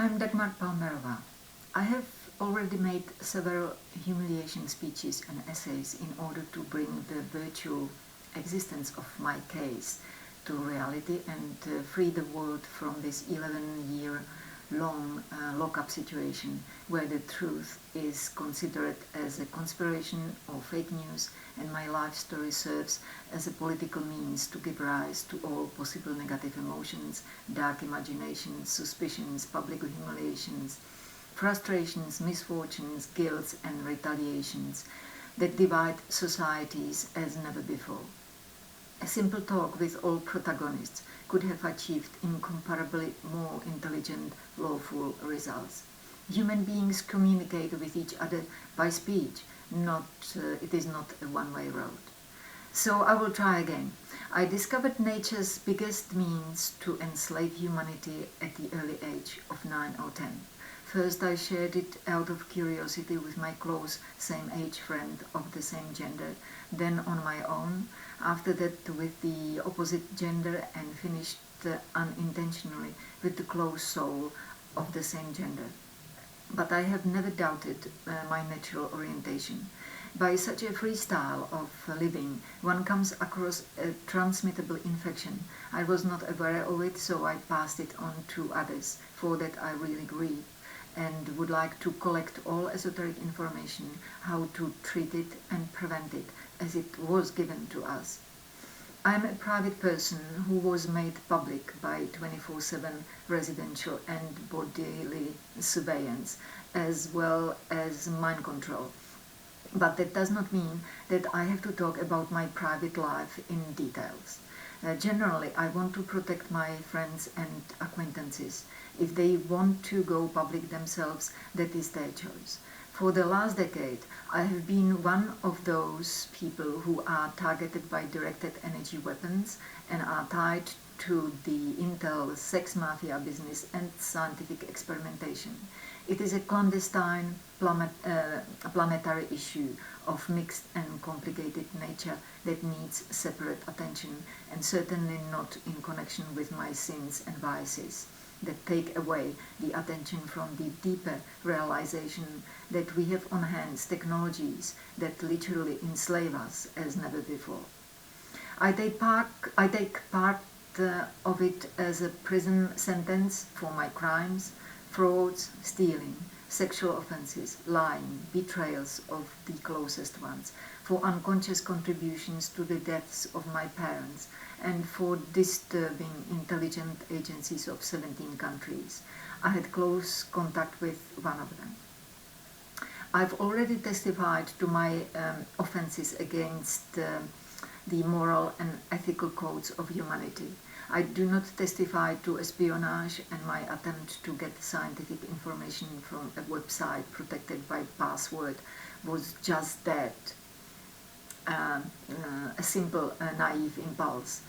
I'm Dagmar Palmerova. I have already made several humiliation speeches and essays in order to bring the virtual existence of my case to reality and free the world from this 11-year-long lock-up situation where the truth is considered as a conspiration or fake news, and my life story serves as a political means to give rise to all possible negative emotions, dark imaginations, suspicions, public humiliations, frustrations, misfortunes, guilt and retaliations that divide societies as never before. A simple talk with all protagonists could have achieved incomparably more intelligent, lawful results. Human beings communicate with each other by speech, it is not a one-way road. So I will try again. I discovered nature's biggest means to enslave humanity at the early age of 9 or 10. First I shared it out of curiosity with my close same-age friend of the same gender, then on my own, after that with the opposite gender, and finished unintentionally with the close soul of the same gender. But I have never doubted my natural orientation. By such a freestyle of living, one comes across a transmittable infection. I was not aware of it, so I passed it on to others. For that I really grieve and would like to collect all esoteric information, how to treat it and prevent it, as it was given to us. I am a private person who was made public by 24/7 residential and bodily surveillance, as well as mind control. But that does not mean that I have to talk about my private life in details. Generally, I want to protect my friends and acquaintances. If they want to go public themselves, that is their choice. For the last decade, I have been one of those people who are targeted by directed energy weapons and are tied to the Intel sex mafia business and scientific experimentation. It is a clandestine planetary issue of mixed and complicated nature that needs separate attention, and certainly not in connection with my sins and vices that take away the attention from the deeper realization that we have on hands technologies that literally enslave us as never before. I take part of it as a prison sentence for my crimes, frauds, stealing, sexual offenses, lying, betrayals of the closest ones, for unconscious contributions to the deaths of my parents, and for disturbing intelligent agencies of 17 countries. I had close contact with one of them. I've already testified to my offenses against the moral and ethical codes of humanity. I do not testify to espionage, and my attempt to get scientific information from a website protected by password was just that, a simple, naive impulse.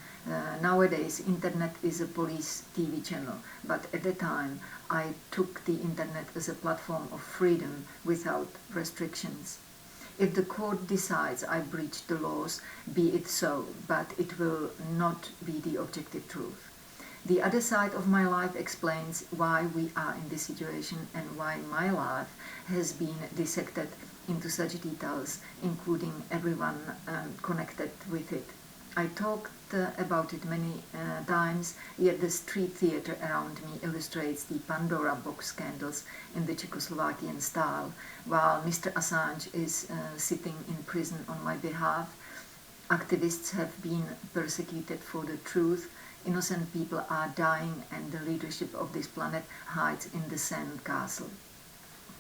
Nowadays, internet is a police TV channel, but at the time I took the internet as a platform of freedom without restrictions. If the court decides I breached the laws, be it so, but it will not be the objective truth. The other side of my life explains why we are in this situation and why my life has been dissected into such details, including everyone connected with it. I talked about it many times, yet the street theater around me illustrates the Pandora box scandals in the Czechoslovakian style, while Mr. Assange is sitting in prison on my behalf. Activists have been persecuted for the truth, innocent people are dying, and the leadership of this planet hides in the sand castle.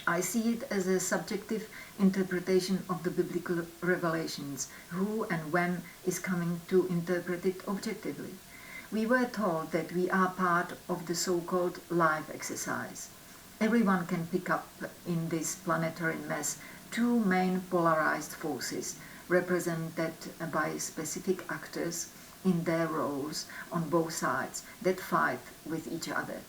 I see it as a subjective interpretation of the biblical revelations. Who and when is coming to interpret it objectively? We were told that we are part of the so-called life exercise. Everyone can pick up in this planetary mess two main polarized forces, represented by specific actors in their roles on both sides, that fight with each other.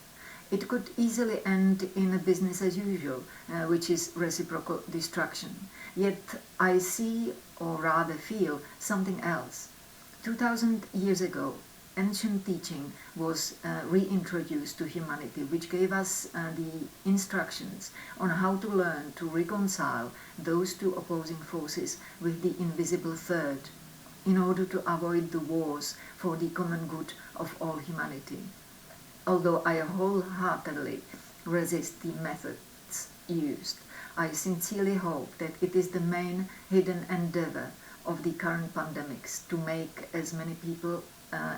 It could easily end in a business as usual, which is reciprocal destruction. Yet I see, or rather feel, something else. 2000 years ago, ancient teaching was reintroduced to humanity, which gave us the instructions on how to learn to reconcile those two opposing forces with the invisible third, in order to avoid the wars for the common good of all humanity. Although I wholeheartedly resist the methods used, I sincerely hope that it is the main hidden endeavor of the current pandemics to make as many people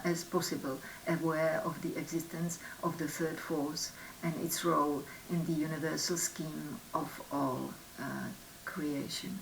as possible aware of the existence of the third force and its role in the universal scheme of all creation.